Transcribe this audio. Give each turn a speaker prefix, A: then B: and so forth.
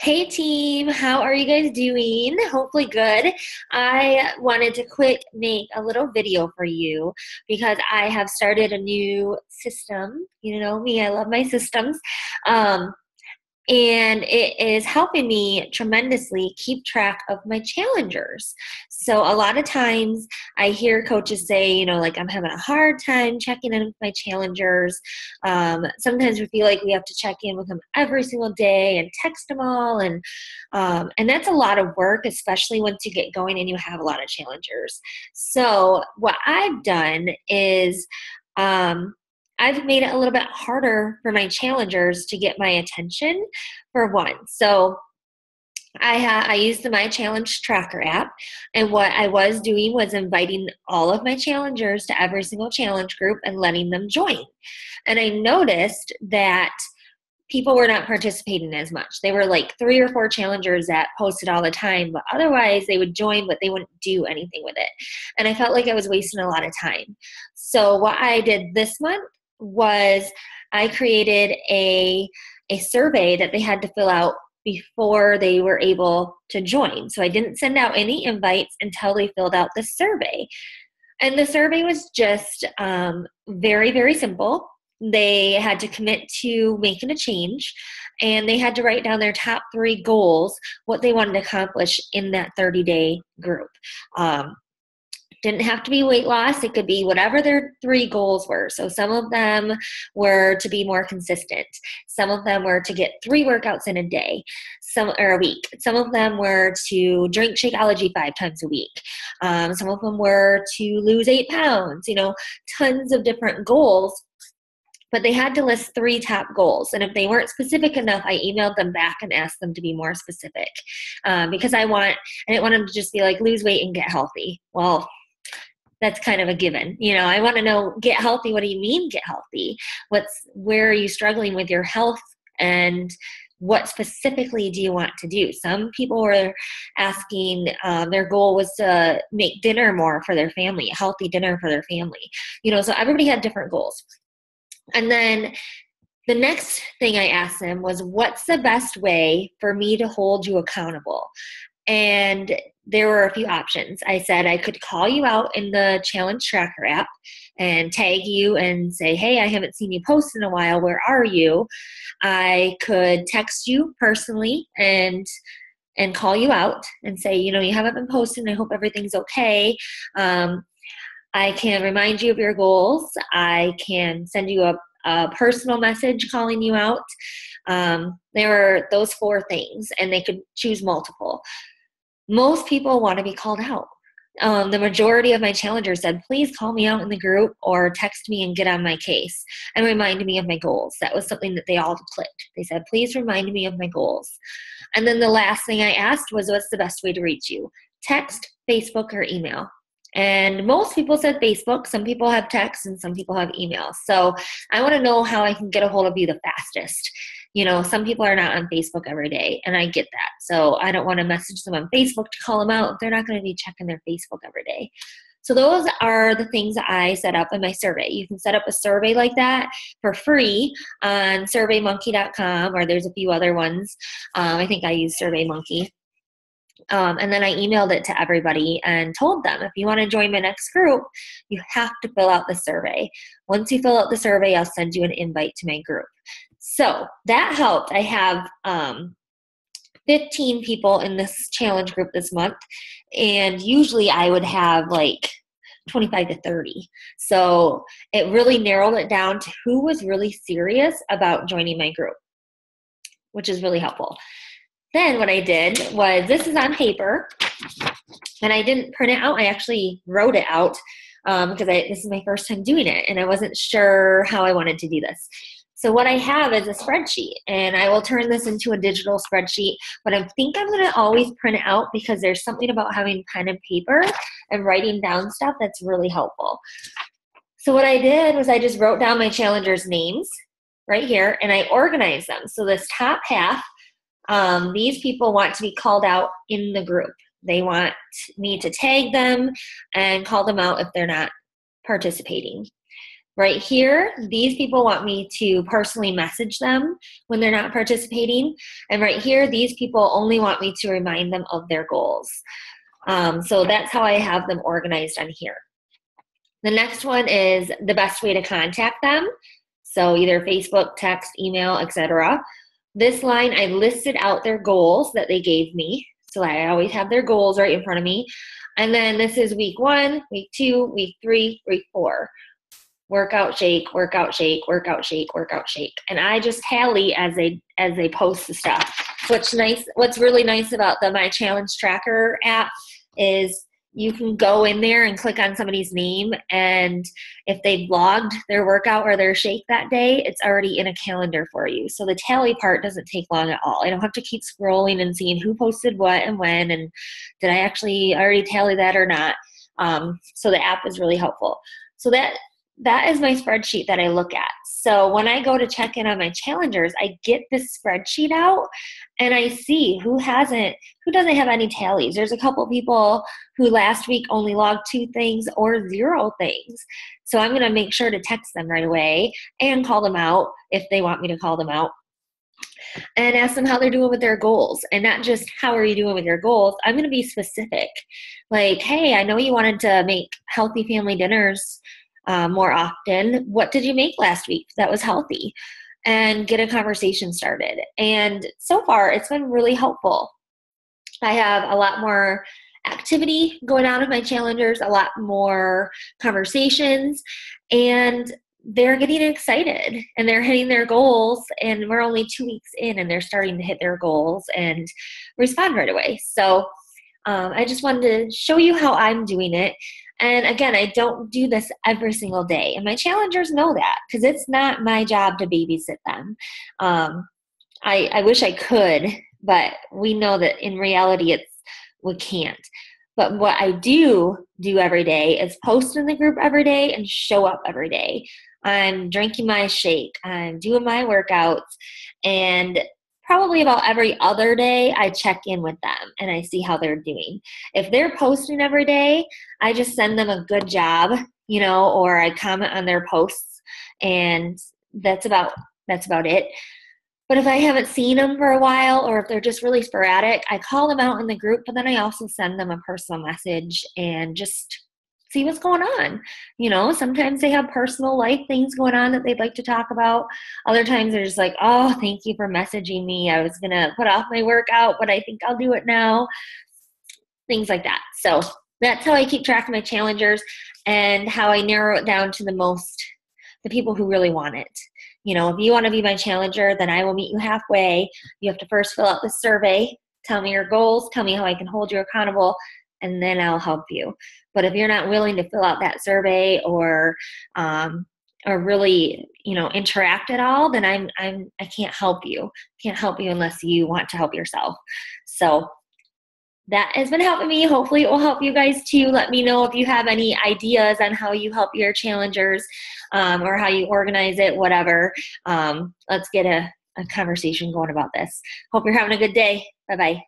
A: Hey team, how are you guys doing? Hopefully good. I wanted to quick make a little video for you because I have started a new system. You know me, I love my systems. Um, and it is helping me tremendously keep track of my challengers. So a lot of times I hear coaches say, like I'm having a hard time checking in with my challengers. Sometimes we feel like we have to check in with them every single day and text them all, and that's a lot of work, especially once you get going and you have a lot of challengers. So what I've done is um, I've made it a little bit harder for my challengers to get my attention, for one. So I used the My Challenge Tracker app, and what I was doing was inviting all of my challengers to every single challenge group and letting them join. And I noticed that people were not participating as much. They were like 3 or 4 challengers that posted all the time, but otherwise they would join, but they wouldn't do anything with it. And I felt like I was wasting a lot of time. So what I did this month was I created a survey that they had to fill out before they were able to join. So I didn't send out any invites until they filled out the survey. And the survey was just very, very simple. They had to commit to making a change, and they had to write down their top 3 goals, what they wanted to accomplish in that 30-day group. Didn't have to be weight loss. It could be whatever their 3 goals were. So some of them were to be more consistent. Some of them were to get 3 workouts in a day, or a week. Some of them were to drink Shakeology 5 times a week. Some of them were to lose 8 pounds, tons of different goals. But they had to list 3 top goals. And if they weren't specific enough, I emailed them back and asked them to be more specific. Because I didn't want them to just be like, lose weight and get healthy. Well, that's kind of a given. I want to know, get healthy. What do you mean get healthy? Where are you struggling with your health, and what specifically do you want to do? Some people were asking, their goal was to make dinner more for their family, a healthy dinner for their family. So everybody had different goals. And then the next thing I asked them was, what's the best way for me to hold you accountable? And there were a few options. I said I could call you out in the Challenge Tracker app and tag you and say, hey, I haven't seen you post in a while. Where are you? I could text you personally and call you out and say, you haven't been posting. I hope everything's okay. I can remind you of your goals. I can send you a personal message calling you out. There were those 4 things, and they could choose multiple. Most people want to be called out. The majority of my challengers said, please call me out in the group or text me and get on my case and remind me of my goals. That was something that they all clicked. They said, please remind me of my goals. And then the last thing I asked was, what's the best way to reach you? Text, Facebook, or email. And most people said Facebook. Some people have text and some people have email. So I want to know how I can get a hold of you the fastest. Some people are not on Facebook every day, and I get that. So I don't want to message them on Facebook to call them out if they're not going to be checking their Facebook every day. So those are the things that I set up in my survey. You can set up a survey like that for free on surveymonkey.com, or there's a few other ones. I think I use SurveyMonkey. And then I emailed it to everybody and told them, if you want to join my next group, you have to fill out the survey. Once you fill out the survey, I'll send you an invite to my group. So that helped. I have 15 people in this challenge group this month, and usually I would have like 25 to 30. So it really narrowed it down to who was really serious about joining my group, which is really helpful. Then what I did was, this is on paper, and I didn't print it out. I actually wrote it out because this is my first time doing it, and I wasn't sure how I wanted to do this. So what I have is a spreadsheet, and I will turn this into a digital spreadsheet, but I think I'm going to always print it out because there's something about having pen and paper and writing down stuff that's really helpful. So what I did was I just wrote down my challengers' names right here, and I organized them. So this top half, these people want to be called out in the group. They want me to tag them and call them out if they're not participating. Right here, these people want me to personally message them when they're not participating. And right here, these people only want me to remind them of their goals. So that's how I have them organized on here. The next one is the best way to contact them. So either Facebook, text, email, etc. This line, I listed out their goals that they gave me. So I always have their goals right in front of me. And then this is week 1, week 2, week 3, week 4. Workout, shake, workout, shake, workout, shake, workout, shake. And I just tally as they post the stuff. What's really nice about the My Challenge Tracker app is you can go in there and click on somebody's name, and if they've logged their workout or their shake that day, it's already in a calendar for you. So the tally part doesn't take long at all. I don't have to keep scrolling and seeing who posted what and when, and did I actually already tally that or not. So the app is really helpful. So that is my spreadsheet that I look at. So when I go to check in on my challengers, I get this spreadsheet out and I see who doesn't have any tallies. There's a couple people who last week only logged 2 things or 0 things. So I'm going to make sure to text them right away and call them out if they want me to call them out, and ask them how they're doing with their goals. And not just how are you doing with your goals. I'm going to be specific. Like, hey, I know you wanted to make healthy family dinners more often. What did you make last week that was healthy? And get a conversation started. And so far, it's been really helpful. I have a lot more activity going on with my challengers, a lot more conversations, and they're getting excited and they're hitting their goals. And we're only 2 weeks in and they're starting to hit their goals and respond right away. So I just wanted to show you how I'm doing it. And again, I don't do this every single day. And my challengers know that because it's not my job to babysit them. I wish I could, but we know that in reality we can't. But what I do every day is post in the group every day and show up every day. I'm drinking my shake. I'm doing my workouts. And probably about every other day, I check in with them and I see how they're doing. If they're posting every day, I just send them a good job, or I comment on their posts, and that's about it. But if I haven't seen them for a while, or if they're just really sporadic, I call them out in the group, but then I also send them a personal message and just see what's going on. Sometimes they have personal life things going on that they'd like to talk about. Other times they're just like, oh, thank you for messaging me. I was going to put off my workout, but I think I'll do it now. Things like that. So that's how I keep track of my challengers and how I narrow it down to the people who really want it. If you want to be my challenger, then I will meet you halfway. You have to first fill out the survey, tell me your goals, tell me how I can hold you accountable, and then I'll help you. But if you're not willing to fill out that survey or really, interact at all, then I can't help you. Can't help you unless you want to help yourself. So that has been helping me. Hopefully it will help you guys too. Let me know if you have any ideas on how you help your challengers or how you organize it, whatever. Let's get a conversation going about this. Hope you're having a good day. Bye-bye.